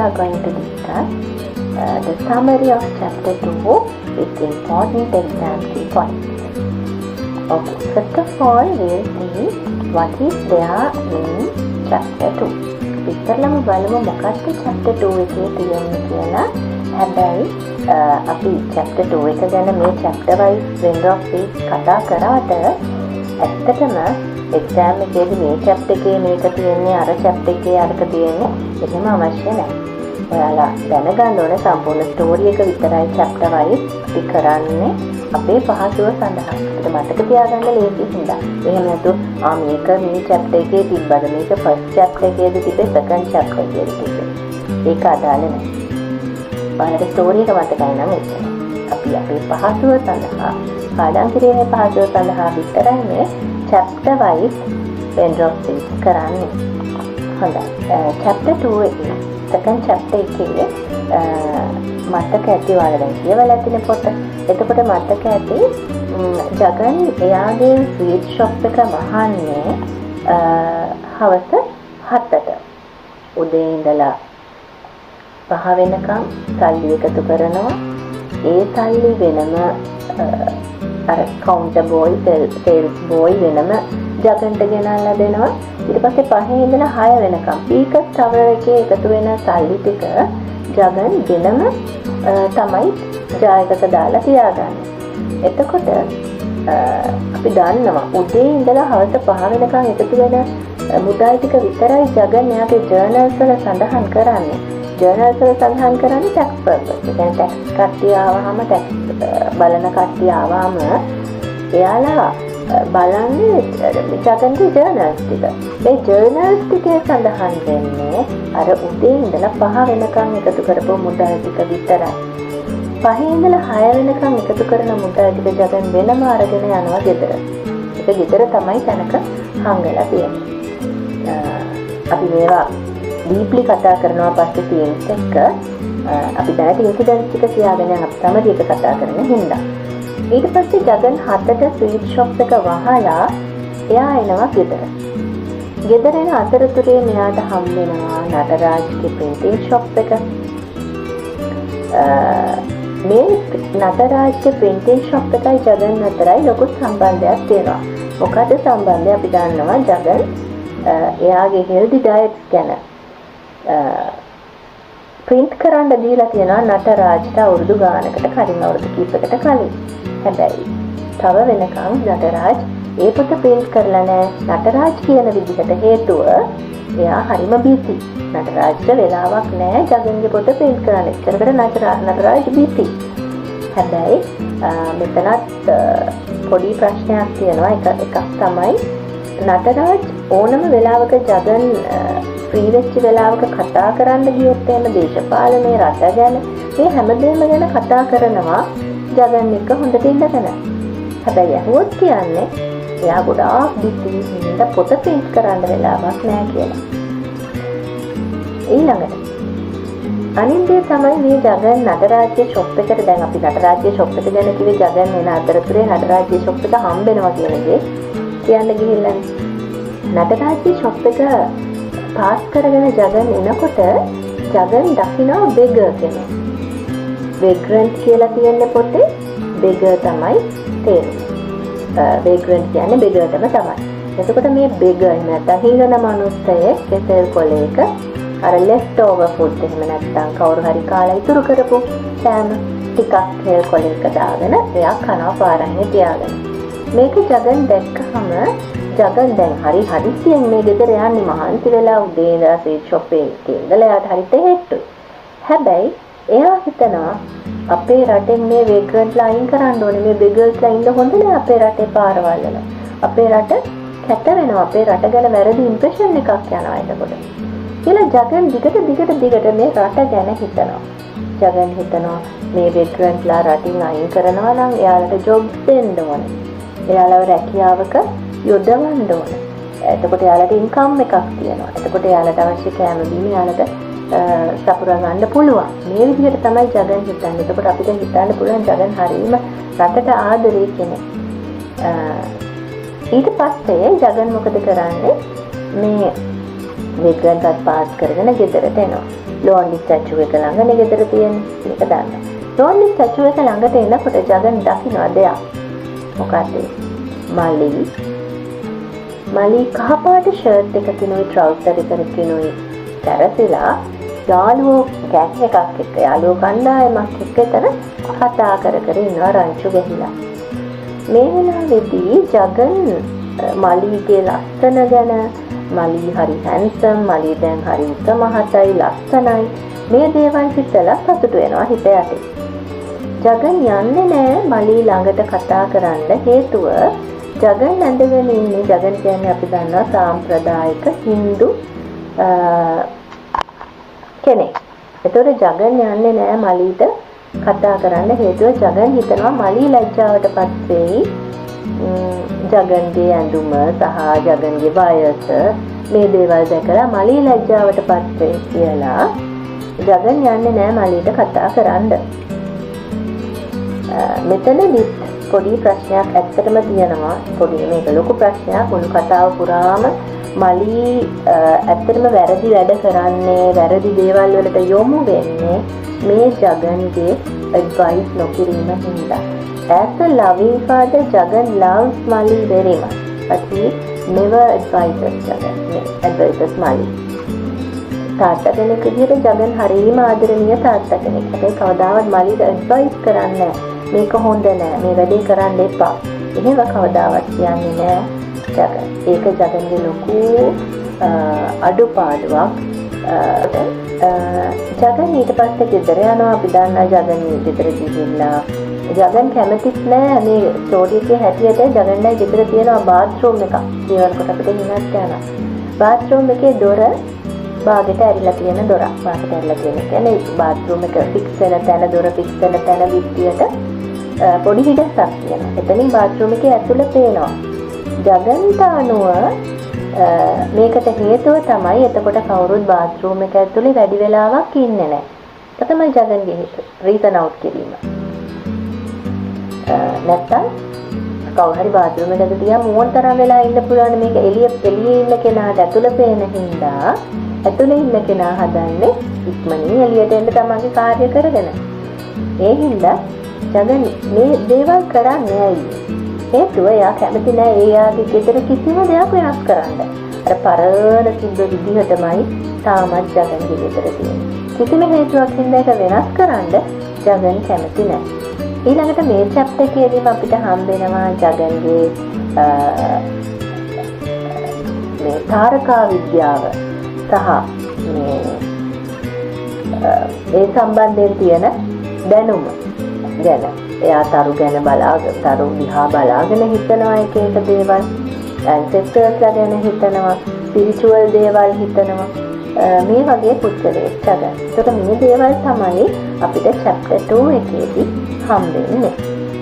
are going to discuss the summary of chapter 2 with important exam key points. Okay, first of all, we'll see what is there in chapter 2. ඉස්සරළම බලමු මොකක්ද chapter 2 එකේ තියෙන්නේ කියලා. හැබැයි අපි chapter 2 එක ගැන මේ chapter wise vendor of speech කතා කරාට ඇත්තටම exam එකේදී මේ chapter එකේ මේක තියෙන්නේ අර chapter එකේ අරක තියෙන්නේ එහෙම අවශ්‍ය නැහැ. ඔයාලා දැනගන්න ඕනේ සම්පූර්ණ ස්ටෝරි එක විතරයි chapter wise අපි කරන්නේ අපේ පහසුව සඳහා. අපිට මතක තියාගන්න ලේසි හින්දා. එහෙම නැතු මේක මේ chapter එකේ තිබ්බද මේක first chapter එකේද තිබ්බේ second chapter එකේද තිබ්බේ. ඒක අදාළ නැහැ. ඔයාලට ස්ටෝරි එක මතකයි නම් එච්චරයි. අපි අපේ පහසුව සඳහා පාඩම් කිරීමේ පහසුව සඳහා විතරයි මේ chapter wise vendor of speech කරන්නේ. හොඳයි. chapter 2 එකේ second chapter එකේ මතක ඇති ඔයාලා දැන් කියවලා තියෙන පොත. එතකොට මතක ඇති ජගන් එයාගේ ස්වීට් ෂොප් එක වහන්නේ හවස 7ට. උදේ ඉඳලා 5 වෙනකම් සල්ලි එකතු කරනවා. ඒ සල්ලි වෙනම අර කවුන්ටර් බෝයි සේල්ස් බෝයි වෙනම ජගන්ට ගෙනල්ලා දෙනවා. ඊට පස්සේ 5 ඉඳලා 6 වෙනකම් පීකස් ටවර් එකේ එකතු වෙන සල්ලි ටික ජගන් වෙනම තමයි ජායකට දාලා තියාගන්නේ. එතකොට අපි දන්නවා උදේ ඉඳලා හවස 5 වෙනකම් එකතු වෙන මුදල් ටික විතරයි ජගන් එයාගේ ජර්නල්ස් වල සඳහන් කරන්නේ. ජර්නල්ස් වල සඳහන් කරන්නේ ටැක්ස් පර්පස්. ඒ කියන්නේ ටැක්ස් කට්ටිය ආවම ටැක්ස් බලන කට්ටිය ආවම එයාලා බලන්නේ ජගන්ගේ ජර්නල්ස් ටික. ඒ ජර්නල්ස් ටිකේ සඳහන් වෙන්නේ අර උදේ ඉඳලා 5 වෙනකම් එකතු කරපු මුදල් ටික විතරයි. 5 ඉඳලා 6 වෙනකම් එකතු කරන මුදල් ටික ජගන් වෙනම අරගෙන යනවා ගෙදර. ඒක ගෙදර තමයි තැනක හංගලා තියෙන්නේ. අපි මේවා ඩීප්ලි කතා කරනවා පස්සේ තියෙන එක අපි දැනට ඉන්සිඩන්ට් ටික කියාගෙන අපි සමරි එක කතා කරන හින්දා. ඊට පස්සේ ජගන් 7ට ස්වීට් ෂොප් එක වහලා එයා එනවා ගෙදර. ගෙදර එන අතරතුරේ මෙයාට හම් වෙනවා නටරාජ්ගේ ප්‍රින්ටිං ෂොප් එක. මේ නටරාජ්ගේ ප්‍රින්ටිං ෂොප් එකයි ජගන් අතරයි ලොකු සම්බන්ධයක් තියෙනවා. මොකද සම්බන්ධය අපි දන්නවා ජගන් එයාගේ හෙල්දි ඩයට්ස් ගැන ප්‍රින්ට් කරන්න දීලා තියෙනවා නටරාජ්ට අවුරුදු ගානකට කලින් අවුරුදු කිහිපයකට කලින්. හැබැයි තව වෙනකම් නටරාජ් ඒ පොත ප්‍රින්ට් කරලා නැහැ. නටරාජ් කියන විදිහට හේතුව එයා හරිම බිසි. නටරාජ්ට වෙලාවක් නැහැ ජගන්ගේ පොත ප්‍රින්ට් කරන්න. ඉතරකට නටරාජ් බිසි. හැබැයි මෙතනත් පොඩි ප්‍රශ්නයක් තියෙනවා. එකක් තමයි නටරාජ් ඕනම වෙලාවක ජගන් ෆ්‍රී වෙච්ච වෙලාවක කතා කරන්න ගියොත් එහෙම දේශපාලනේ රට ගැන මේ හැමදේම ගැන කතා කරනවා ජගන් එක්ක හොඳට ඉඳගෙන. හැබැයි අහුවොත් කියන්නේ එයා ගොඩාක් බිසි හින්දා පොත ප්‍රින්ට් කරන්න වෙලාවක් නැහැ කියලා. ඊළඟට අනිද්දේ තමයි මේ ජගන් නටරාජ්ගේ ෂොප් එකට දැන් අපි නටරාජ්ගේ ෂොප් එක ගැන කිව්වේ ජගන් එන අතරතුරේ නටරාජ්ගේ ෂොප් එක හම්බෙනවා කියන දේ කියන්න ගිහිල්ලා නටරාජ්ගේ ෂොප් එක පාස් කරගෙන ජගන් එනකොට ජගන් දකිනවා බෙගර් කෙනෙක්. වෙග්‍රන්ට් කියලා තියෙන පොතේ බෙගර් තමයි තේරුම. වෙග්‍රන්ට් කියන්නේ බෙගර්ටම තමයි. එතකොට මේ බෙගර් නැත්නම් හිඟන මිනිස්සෙක් කෙසෙල් කොලේක අර left over food එහෙම නැත්නම් කවුරු හරි කාලා ඉතුරු කරපු කෑම ටිකක් හේල් කොලේක දාගෙන එයා කනවා පාරන්නේ තියාගෙන. මේක ජගන් දැක්කහම ජගන් දැන් හරි හදිස්සියෙන් මේ ගෙදර යන්නේ මහන්සි වෙලා උදේ ඉඳලා ස්වීට් ෂොප් එකේ ඉඳලා එයාට හරි තෙහෙට්ටු. හැබැයි එයා හිතනවා අපේ රටෙන් මේ වෙග්‍රන්ට්ලා අයින් කරන්න ඕනේ. මේ බෙගර්ස්ලා ඉන්න හොඳ නෑ අපේ රටේ පාරවල් වල. අපේ රට කැත වෙනවා. අපේ රට ගැන වැරදි ඉම්ප්‍රෙෂන් එකක් යනවා එතකොට. කියලා ජගන් දිගට මේ රට ගැන හිතනවා. ජගන් හිතනවා මේ වෙග්‍රන්ට්ලා රටින් අයින් කරනවා නම් එයාලට ජොබ්ස් දෙන්න ඕනේ. එයාලව රැකියාවක යොදවන්න ඕනේ. එතකොට එයාලට ඉන්කම් එකක් තියෙනවා. එතකොට එයාලට අවශ්‍ය කෑම බීම එයාලට සපුරා ගන්න පුළුවන්. මේ විදිහට තමයි ජගන් හිතන්නේ. එතකොට අපිට හිතන්න පුළුවන් ජගන් හරීම රටට ආදරේ කෙනෙක්. ඊට පස්සේ ජගන් මොකද කරන්නේ? මේ විග්‍රහයක් පාස් කරගෙන ගෙදරට එනවා. ලෝන්ලි ස්ටැචු එක ළඟනේ ගෙදර තියෙන්නේ. මේක දාන්න. ලෝන්ලි ස්ටැචු එක ළඟට එනකොට ජගන් දකින්න දෙයක්. මොකද මලි කහපාට ෂර්ට් එකකිනුයි ට්‍රවුසර් එකකිනුයි තරසිලා යාළුවෝ ගෑන් එකක් එක්ක යාළුවෝ කණ්ඩායමක් එක්ක එතන කතා කර ඉන්නවා රංචු ගහිලා. මේ වෙලාවේදී ජගන් මලිගේ ලස්සන ගැන මලි හරි හැන්සම්, මලි දැන් හරි උස මහතයි ලස්සනයි මේ දේවල් හිතලා සතුටු වෙනවා හිත යටි. ජගන් යන්නේ නෑ මලි ළඟට කතා කරන්න. හේතුව ජගන් ඇඳගෙන ඉන්නේ, ජගන් කියන්නේ අපි දන්නවා සාම්ප්‍රදායික Hindu කෙනෙක්. ඒතකොට ජගන් යන්නේ නෑ මලිට කතා කරන්න. හේතුව ජගන් හිතනවා මලි ලැජ්ජාවටපත් වෙයි. ජගන්ගේ ඇඳුම සහ ජගන්ගේ වයස මේ දේවල් දැකලා මලි ලැජ්ජාවටපත් වෙයි කියලා ජගන් යන්නේ නෑ මලිට කතා කරන්න. මෙතනදි පොඩි ප්‍රශ්නයක් ඇත්තටම තියෙනවා. පොඩි මේක ලොකු ප්‍රශ්නයක්. මුළු කතාව පුරාම මලි ඇත්තටම වැරදි වැඩ කරන්නේ, වැරදි දේවල් වලට යොමු වෙන්නේ මේ ජගන්ගේ advice නොකිරීම හින්දා. As a loving father, Jagan loves Mali very much, but he never advises Jagan. Advises Mali. තාත්තා කෙනෙක් විදිහට ජගන් හරියම ආදරණීය තාත්තා කෙනෙක්. හැබැයි කවදාවත් මලිට ඇඩ්වයිස් කරන්නේ නැහැ. මේක හොඳ නෑ, මේ වැඩේ කරන්න එපා. එහෙම කවදාවත් කියන්නේ නෑ ජගන්. ඒක ජගන්ගේ ලොකු අඩුපාඩුවක්. ජගන් ඊට පස්සේ ගෙදර යනවා. අපි දන්නා ජගන් ගෙදර ගිහිල්ලා ජගන් කැමතිත් නෑ මේ ස්ටෝරි එකේ හැටියට ජගන්ලා ගෙදර තියෙනවා බාත්රූම් එකක්. කියනකොට අපිට හිනක් යනවා. බාත්රූම් එකේ දොර බාගෙට ඇරිලා තියෙන දොරක්. බාගෙට ඇරිලා තියෙන කියන්නේ බාත්රූම් එක ෆික්ස් වෙන තැන, දොර ෆික්ස් වෙන තැන විදියට පොඩි හිඩසක් තියෙනවා. එතනින් බාත්රූම් එකේ ඇතුළ පේනවා. ජගන්ට අනුව මේකට හේතුව තමයි එතකොට කවුරුත් බාත්රූම් එක ඇතුළේ වැඩි වෙලාවක් ඉන්නේ නැහැ. ඒක තමයි ජගන්ගේ හේතුව. රීසන් අවුට් කිරීම. නැත්තම් කවුරු හරි බාත්රූම් එකකට ගියා මොන තරම් වෙලා ඉන්න පුළුවන්. මේක එළියේ ඉන්න කෙනාට ඇතුළ පේන හින්දා ඇතුළේ ඉන්න කෙනා හදන්නේ ඉක්මනින් එළියට එන්න තමන්ගේ කාර්ය කරගෙන. ඒ හින්දා ජගන් මේ දේවල් කරන්නේ ඇයි? හේතුව එයා කැමති නෑ එයාගේ ගෙදර කිසිම දෙයක් වෙනස් කරන්න. අර පරණ තිබ්බ විදිහටමයි තාමත් ජගන්ගේ ගෙදර තියෙන්නේ. කිසිම හේතුවක් හින්දා ඒක වෙනස් කරන්න ජගන් කැමති නෑ. ඊළඟට මේ chapter එකේදීම අපිට හම්බ වෙනවා ජගන්ගේ මේ තාරකා විද්‍යාව සහ ඒ සම්බන්ධයෙන් තියෙන දැනුම ගැන. එයා තරු ගැන තරු දිහා බලාගෙන හිතනවා එක එක දේවල්. ancestors ගැන හිතනවා, spiritual දේවල් හිතනවා. මේ වගේ පුද්ගලයෙක් ජගන්. ඒකට මේ දේවල් තමයි අපිට chapter 2 එකේදී හම්බෙන්නේ.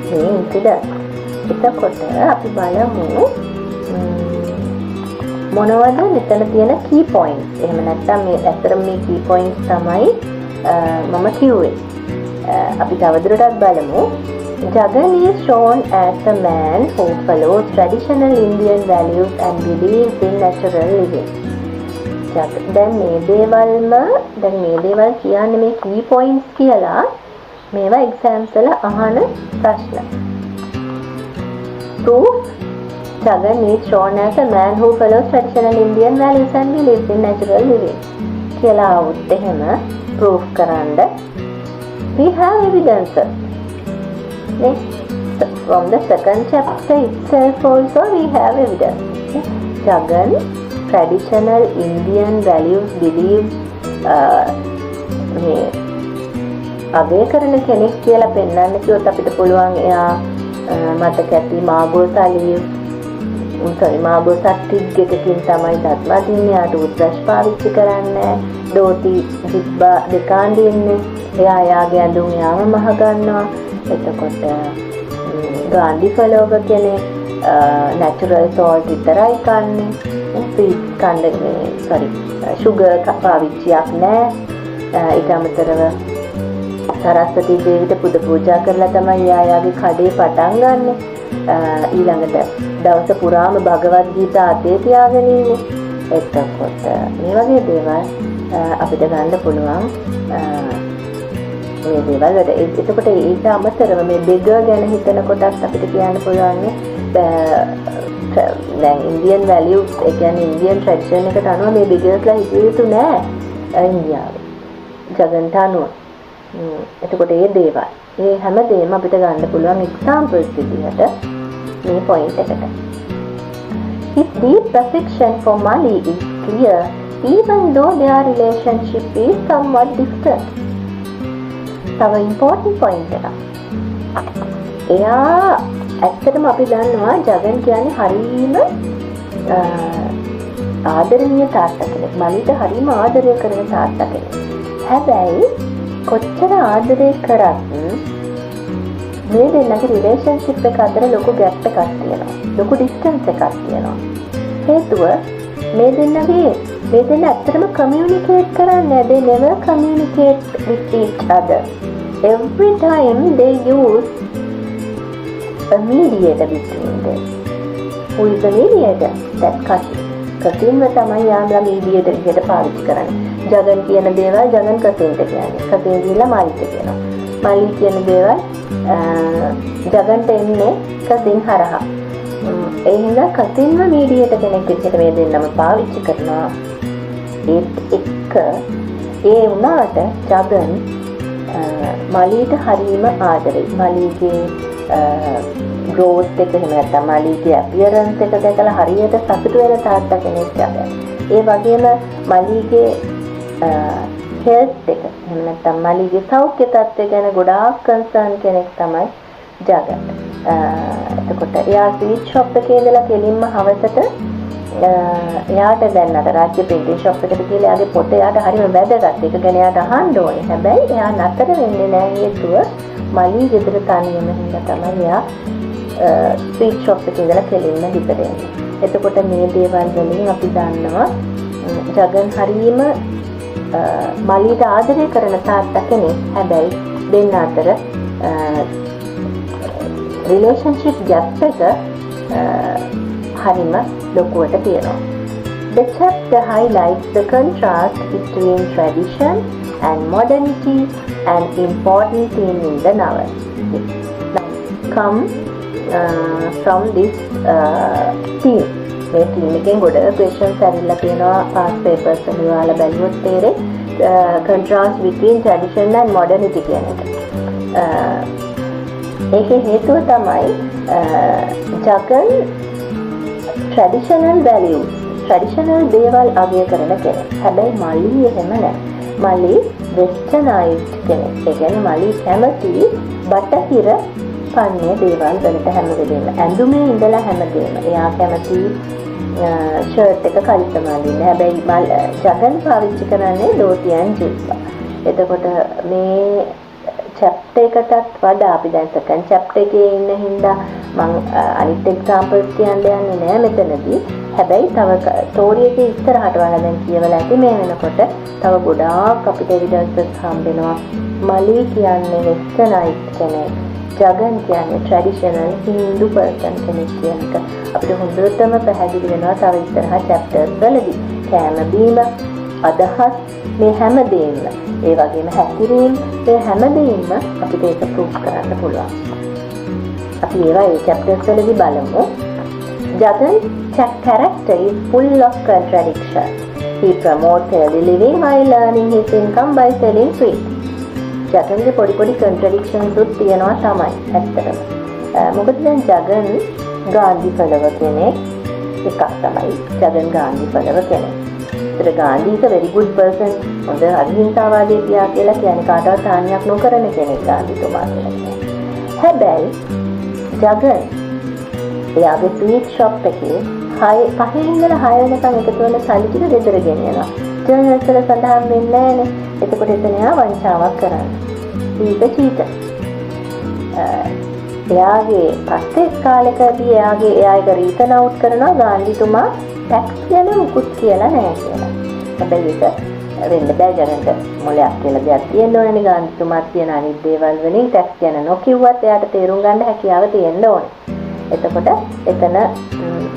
මේ ඉන්සිඩන්ට්. එතකොට අපි බලමු මොනවද මෙතන තියෙන key points. එහෙම නැත්නම් මේ ඇත්තටම මේ key points තමයි මම කිව්වේ. අපි තවදුරටත් බලමු. Jagan is shown as a man who follows traditional Indian values and believes in natural living. දැන් මේ දේවල් කියන්නේ මේ key points කියලා මේවා exams වල අහන ප්‍රශ්න. Proof. Jagan is shown as a man who follows traditional Indian values and believes in natural living. කියලා આવුත් එහෙම proof කරන්න we have evidences. From the second chapter itself also we have evidence. Jagan traditional Indian values beliefs මේ අගය කරන කෙනෙක් කියලා පෙන්වන්න කිව්වොත් අපිට පුළුවන් එයා මතක ඇති මාගෝ සත්තිග් එකකින් තමයි දත්මදින්නේ. යාට උත්සාහ පාවිච්චි කරන්නේ දෝති දිබ්බා දෙකාණ්ඩේ ඉන්නේ. එයාගේ ඇඳුම් යාම මහ ගන්නවා. එතකොට ගාන්ධි ෆලෝව කෙනෙක් natural salt විතරයි කන්නේ. sweet කන්නේ sugar පාවිච්චියක් නැහැ. ඊට අමතරව සරස්වති දේවියට පුද පූජා කරලා තමයි යාගේ කඩේ පටන් ගන්නෙ. ඊළඟට දවස පුරාම භගවත් ගීතා අතේ තියාගෙන ඉන්නේ. එතකොට මේ වගේ දේවල් අපිට ගන්න පුළුවන් මේ දේවල් වල. එතකොට ඊට අමතරව මේ බෙගර් ගැන හිතනකොටත් අපිට කියන්න පුළුවන් දැන් ඉන්දියන් වැලියුස්, ඒ කියන්නේ ඉන්දියන් ට්‍රැඩිෂන් එකට අනුව මේ බෙගර්ස්ලා හිතුවේ යුතු නෑ ඉන්දියාවේ ජගන්ට අනුව. එතකොට ඒ දේවල් ඒ හැමදේම අපිට ගන්න පුළුවන් එක්සැම්පල්ස් විදිහට මේ පොයින්ට් එකට. His deep affection for Mali is clear even though their relationship is somewhat distant. තව important point එකක්. එයා ඇත්තටම අපි දන්නවා ජගන් කියන්නේ හරීම ආදරණීය තාත්තා කෙනෙක්. මලිට හරීම ආදරය කරන තාත්තා කෙනෙක්. හැබැයි කොච්චර ආදරය කරත් මේ දෙන්නගේ රිලේෂන්ෂිප් එක අතර ලොකු ගැප් එකක් තියෙනවා. ලොකු ඩිස්ටන්ස් එකක් තියෙනවා. හේතුව මේ දෙන්න ඇත්තටම කමියුනිකේට් කරන්නේ. they never communicate with each other. Every time they use a mediator between them. Who is the mediator? That cousin. කසින්ව තමයි යාමලා මීඩියේටර් විදිහට පාවිච්චි කරන්නේ. ජගන් කියන දේවල් ජගන් කසින්ට කියන්නේ. කසින් කියලා මලිට කියනවා. මලි කියන දේවල් ජගන්ට එන්නේ කසින් හරහා. ඒ හින්දා කසින්ව මීඩියේටර් කෙනෙක් විදිහට මේ දෙන්නම පාවිච්චි කරනවා. ඒත් එක්ක ඒ වුණාට ජගන් මලිට හරීම ආදරේ. මලිගේ growth එක එහෙම නැත්නම් මලිගේ appearance එක දැකලා හරියට සතුටු වෙන තාත්තා කෙනෙක් ජගන්. ඒ වගේම මලිගේ health එක එහෙම නැත්නම් මලිගේ සෞඛ්‍ය තත්ත්වය ගැන ගොඩාක් concern කෙනෙක් තමයි ජගන්. එතකොට එයා ස්වීට් ෂොප් එකේ ඉඳලා කෙලින්ම හවසට එයාට දැන් අර රාජ්‍ය පෙන්ටින් ෂොප් එකට ගිහලා එයාගේ පොත එයාට හරිම වැදගත්. ඒක ගැන එයාට අහන්න ඕනේ. හැබැයි එයා නතර වෙන්නේ නැහැ. හේතුව මලි ගෙදර තනියම හින්දා තමයි එයා ස්වීට් ෂොප් එකේ ඉඳලා කෙලින්ම ගෙදර එන්නේ. එතකොට මේ දේවල් වලින් අපි දන්නවා ජගන් හරීම මලිට ආදරය කරන තාත්තා කෙනෙක්. හැබැයි දෙන්න අතර රිලේෂන්ෂිප් ගැප් එක හරිම ලොකුවට තියෙනවා. The chapter highlights the contrast between tradition and modernity, an important theme in the novel. Come from this theme. මේ theme එකෙන් ගොඩ questions ඇවිල්ලා තියෙනවා past papers වල ඔයාලා බැලුවොත් තේරෙයි contrast between tradition and modernity කියන එක. ඒකේ හේතුව තමයි ජගන් traditional values, traditional දේවල් අගය කරන කෙනෙක්. හැබැයි මලි එහෙම නැහැ. මලි westernized කෙනෙක්. ඒ කියන්නේ මලි කැමති බටහිර පන්නේ දේවල් වලට හැම වෙලේම. ඇඳුමේ ඉඳලා හැමදේම. එයා කැමති ෂර්ට් එක කලිතම අඳින්න. හැබැයි ජගන් පාවිච්චි කරන්නේ ධෝතිය and ජිප්පා. එතකොට මේ chapter එකටත් වඩා අපි දැන් second chapter එකේ ඉන්න හින්දා මම අනිත් examples කියන්න යන්නේ නෑ මෙතනදී. හැබැයි තව story එකේ ඉස්සරහට වලා දැන් කියවලා ඇති මේ වෙනකොට තව ගොඩාක් අපිට evidences හම්බෙනවා. මලි කියන්නේ westernized කෙනෙක්. ජගන් කියන්නේ traditional Hindu person කෙනෙක් කියන එක අපිට හොඳටම පැහැදිලි වෙනවා තව ඉස්සරහ chapters වලදී. කෑම බීම අදහස් මේ හැමදේම ඒ වගේම හැසිරීම මේ හැමදේම අපිට ඒක ප්‍රූෆ් කරන්න පුළුවන්. අපි ඒවා ඒ chapters වලදී බලමු. Jagan's character is full of contradiction. He promotes healthy living while earning his income by selling sweets. ජගන්ගේ පොඩි contradictions උත් තියෙනවා තමයි ඇත්තටම. මොකද දැන් ජගන් ගාන්ධි follower කෙනෙක් එකක් තමයි. ජගන් ගාන්ධි follower කෙනෙක්. ඒතර Gandhi is a very good person. හොඳ අහිංසාවාදී පියා කියලා කියන්නේ කාටවත් හානියක් නොකරන කෙනෙක් ගාන්ධිතුමා කියලා. හැබැයි ජගන් එයාගේ ස්වීට් ෂොප් එකේ 5 ඉඳලා 6 වෙනකන් එකතු වෙන සල්ලි ටික ගෙදර ගෙනියනවා. ජර්නල්ස් වල සඳහන් වෙන්නේ නැහැනේ. එතකොට එතන එයා වංචාවක් කරන්නේ. ඊට චීට. එයාගේ පස්සේ කාලෙකදී එයා එක රීසන් අවුට් කරනවා ගාන්ධිතුමා ටැක්ස් ගැන මුකුත් කියලා නැහැ කියලා. හැබැයි ඒක වෙන්න බෑ ජනන්ට මොලයක් කියලා දෙයක් තියෙන්න ඕනේ. ගාන්ධිතුමා කියන අනිත් දේවල් වලින් ටැක්ස් ගැන නොකියුවත් එයාට තේරුම් ගන්න හැකියාව තියෙන්න ඕනේ. එතකොට එතන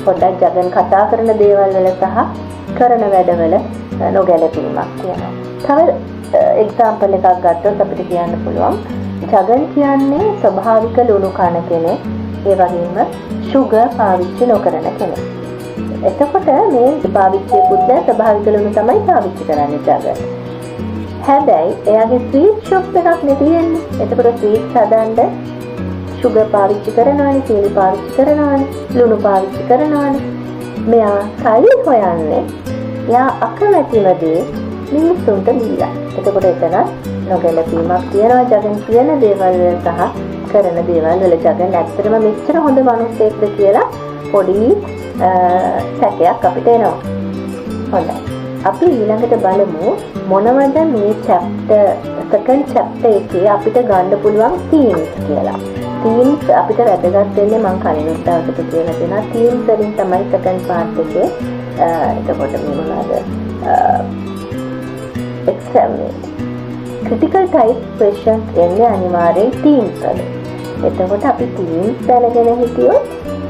පොඩ්ඩක් ජගන් කතා කරන දේවල් වල සහ කරන වැඩවල නොගැලපීමක් තියෙනවා. තව එක්සැම්පල් එකක් ගත්තොත් අපිට කියන්න පුළුවන් ජගන් කියන්නේ ස්වභාවික ලුණු කන කෙනෙක්, ඒ වගේම සුගර් පාවිච්චි නොකරන කෙනෙක්. එතකොට මේ පාවිච්චි පුද්ගලයා ස්වභාවික ලුණු තමයි පාවිච්චි කරන්නේ ජගන්. හැබැයි එයාගේ ස්වීට් ෂොප් එකක් නේ තියෙන්නේ. එතකොට ස්වීට්ස් හදන්න සුගර් පාවිච්චි කරනවානේ, සීනි පාවිච්චි කරනවානේ, ලුණු පාවිච්චි කරනවානේ. මෙයා සල්ලි හොයන්නේ එයා අකමැතිම දේ මිනිස්සුන්ට දීලා. එතකොට එතන නොගැලපීමක් තියෙනවා ජගන් කියන දේවල් සහ කරන දේවල් වල. ජගන් ඇත්තටම මෙච්චර හොඳ මිනිහෙක්ද කියලා පොඩි සැකයක් අපිට එනවා. හොඳයි. අපි ඊළඟට බලමු මොනවද මේ second chapter එකේ අපිට ගන්න පුළුවන් themes කියලා. themes අපිට වැදගත් වෙන්නේ මම කලිනුත් දවසක කියලා දෙනවා. themes වලින් තමයි second part එකේ එතකොට මේ මොනවාද exam critical type questions එන්නේ අනිවාර්යෙන් themes වල. එතකොට අපි themes දැනගෙන හිටියොත්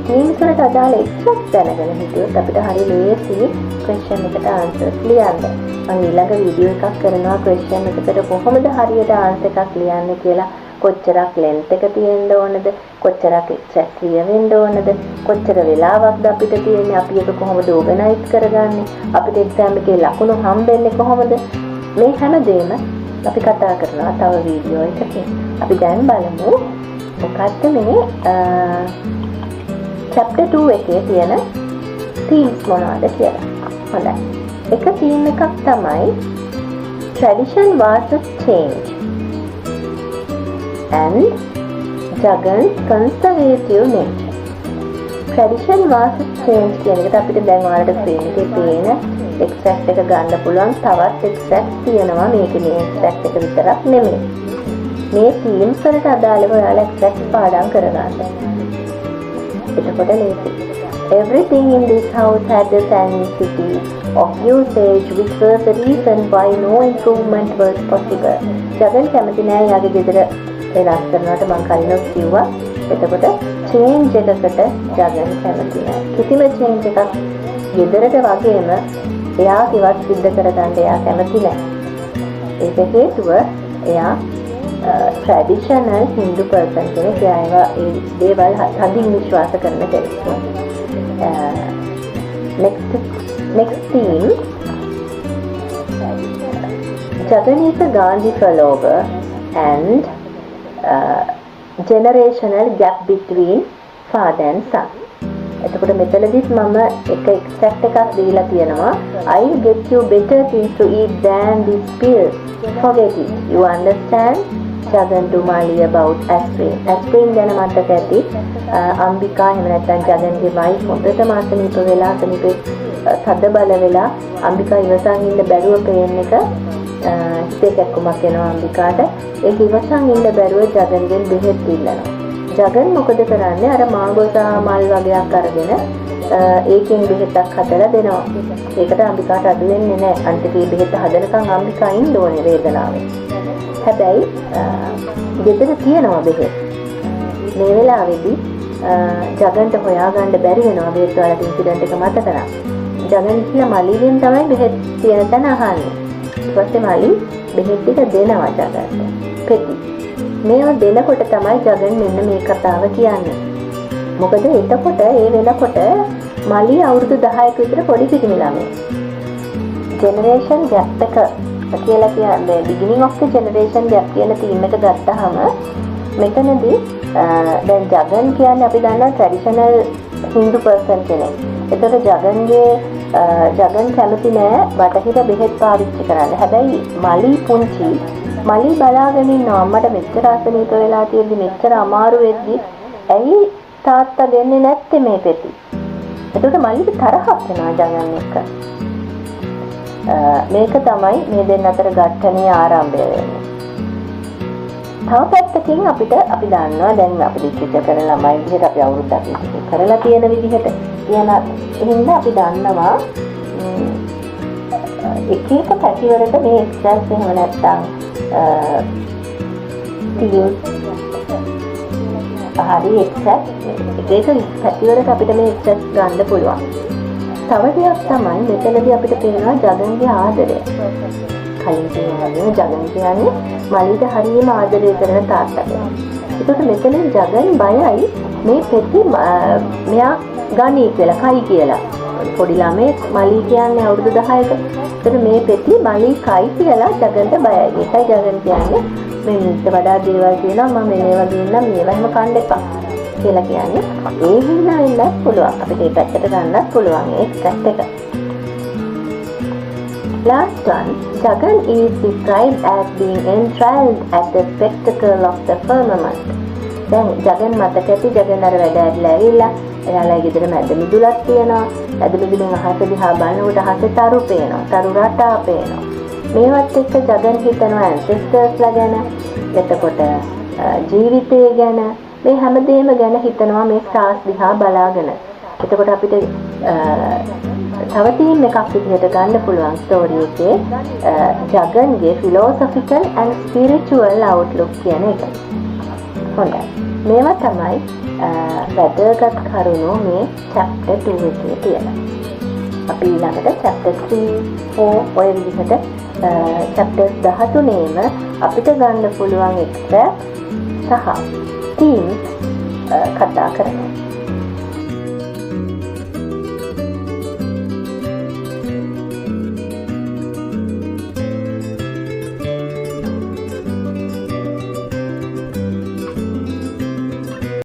themes වලට අදාළ exact දැනගෙන හිටියොත් අපිට හරි ලේසි question එකට answers ලියන්න. මම ඊළඟ වීඩියෝ එකක් කරනවා question එකකට කොහොමද හරියට answer එකක් ලියන්නේ කියලා. කොච්චරක් length එක තියෙන්න ඕනද, කොච්චරක් exact ලියවෙන්න ඕනද, කොච්චර වෙලාවක්ද අපිට තියෙන්නේ, අපි ඒක කොහොමද organize කරගන්නේ, අපිට exam එකේ ලකුණු හම්බෙන්නේ කොහොමද, මේ හැමදේම අපි කතා කරනවා තව වීඩියෝ එකකින්. අපි දැන් බලමු මොකක්ද මේ chapter 2 එකේ තියෙන themes මොනවද කියලා. හොඳයි. එක theme එකක් තමයි tradition versus change and Jagan's conservative nature. Tradition versus change කියන එකට අපිට දැන් ඔයාලට screen එකේ පේන exact එක ගන්න පුළුවන්. තවත් exact තියෙනවා. මේකේ මේ exact එක විතරක් නෙමෙයි. මේ themes වලට අදාළව ඔයාලා exact පාඩම් කරගන්න. එතකොට ලේසි. Everything in this house had the necessity of usage, which was the reason why no improvement was possible. Jagan කැමති නෑ යාගේ ගෙදර වෙනස් කරනවට මම කලිනුත් කිව්වා. එතකොට change එකකට Jagan කැමති නෑ. කිසිම change එකක් ගෙදරට වගේම එයාගේවත් සිද්ධ කරගන්න එයා කැමති නෑ. ඒක හේතුව එයා traditional Hindu person කෙනෙක්. එයා ඒ දේවල් හදින් විශ්වාස කරන කෙනෙක්. Next theme, Jagan is a Gandhi follower and generational gap between father and son. එතකොට මෙතනදිත් මම එක exact එකක් දීලා තියෙනවා. I get you better things to eat than this pill. Forget it. You understand? Jagan Dumali about aspirin. Aspirin ගැන මතක ඇති. අම්බිකා එහෙම නැත්නම් ජගන්ගේ මයි හොඳටම අසනීප වෙලා අසනීපේ තද බල වෙලා අම්බිකා ඉවසන් ඉන්න බැරුව පේන එක හිතේ කැක්කුමක් එනවා අම්බිකාට. ඒක ඉවසන් ඉන්න බැරුව ජගන්ගෙන් බෙහෙත් ඉල්ලනවා. ජගන් මොකද කරන්නේ? අර මාගොසා මල් වගේක් අරගෙන ඒකෙන් බෙහෙතක් හදලා දෙනවා. ඒකට අම්බිකාට අඩු වෙන්නේ නැහැ. අන්තිමේ බෙහෙත හදනකම් අම්බිකා ඉන්න ඕනේ වේදනාවෙන්. හැබැයි ගෙදර තියෙනවා බෙහෙත්. මේ වෙලාවේදී ජගන්ට හොයාගන්න බැරි වෙනවා බෙහෙත් වලට ඉන්සිඩන්ට් එක මතක නම්. ජගන් කියලා මලිගෙන් තමයි බෙහෙත් තියෙන තැන අහන්නේ. ඊට පස්සේ මලි බෙහෙත් ටික දෙනවා ජගන්ට. පෙති. මේව දෙනකොට තමයි ජගන් මෙන්න මේ කතාව කියන්නේ. මොකද එතකොට ඒ වෙනකොට මලි අවුරුදු 10ක විතර පොඩි පිටිමි ළමයි. ජෙනරේෂන් ගැප් එක කියලා කියන්නේ beginning of the generation gap කියන තීම් එක ගත්තාම මෙතනදී දැන් ජගන් කියන්නේ අපි දන්නවා traditional Hindu person කෙනෙක්. ඒතකොට ජගන් කැමති නෑ බටහිර බෙහෙත් පාවිච්චි කරන්න. හැබැයි මලි පුංචි මලි බලාගෙන ඉන්නවා අම්මට මෙච්චර අසනීප වෙලා තියෙද්දි මෙච්චර අමාරු වෙද්දි ඇයි තාත්තා දෙන්නේ නැත්තේ මේ පෙති. ඒකට මලිට තරහක් වෙනවා ජගන් එක්ක. මේක තමයි මේ දෙන්න අතර ඝට්ටනේ ආරම්භය වෙන්නේ. තව පැත්තකින් අපි දන්නවා දැන් අපි ලිඛිත කරන ළමයි විදිහට අපි අවුරුද්දක් ලිඛිත කරලා තියෙන විදිහට කියන එහෙනම් අපි දන්නවා එක එක පැතිවලට මේ එක්සැම්ස් එහෙම නැත්තම් හරි එක්සැක්ට් එක පැතිවලට අපිට මේ එක්සැක්ට් ගන්න පුළුවන්. තව දෙයක් තමයි මෙතනදී අපිට පේනවා ජගන්ගේ ආදරය. කලින් කියනවා ජගන් කියන්නේ මලීට හරියම ආදරය කරන තාත්තා කෙනෙක්. ඒකට මෙතන ජගන් බයයි මේ පෙති මෙයා ගණී කියලා කයි කියලා. පොඩි ළමෙක් මලී කියන්නේ අවුරුදු 10ක. ඒකට මේ පෙති මලී කයි කියලා ජගන්ට බයයි. ඒකයි ජගන් කියන්නේ මේ මිනිස්සු වඩා දේවල් කියනවා මම මේ වගේ ඉන්නම් මේවා එහෙම කන්න එපා කියලා කියන්නේ. ඒ හින්දා වෙන්නත් පුළුවන්. අපිට ඒ පැත්තට ගන්නත් පුළුවන් ඒ එක්සැක්ට් එක. Last one, Jagan is described as being enthralled at the spectacle of the firmament. දැන් ජගන් මතක ඇති ජගන් අර වැඩ ඇරිලා ඇවිල්ලා එයාලා ගෙදර මැද මිදුලක් තියෙනවා. මැද මිදුලෙන් අහස දිහා බලනකොට අහසේ තරු පේනවා. තරු රටා පේනවා. මේවත් එක්ක ජගන් හිතනවා ඇන්සෙස්ටර්ස්ලා ගැන, එතකොට ජීවිතය ගැන, මේ හැමදේම ගැන හිතනවා මේ ස්ටාර්ස් දිහා බලාගෙන. එතකොට අපිට තව තීම් එකක් විදිහට ගන්න පුළුවන් ස්ටෝරි එකේ ජගන්ගේ philosophical and spiritual outlook කියන එක. හොඳයි. මේවා තමයි වැදගත් කරුණු මේ chapter 2 එකේ තියෙන. අපි ඊළඟට chapter 3, 4 ඔය විදිහට chapters 13ේම අපිට ගන්න පුළුවන් extract සහ themes කතා කරනවා.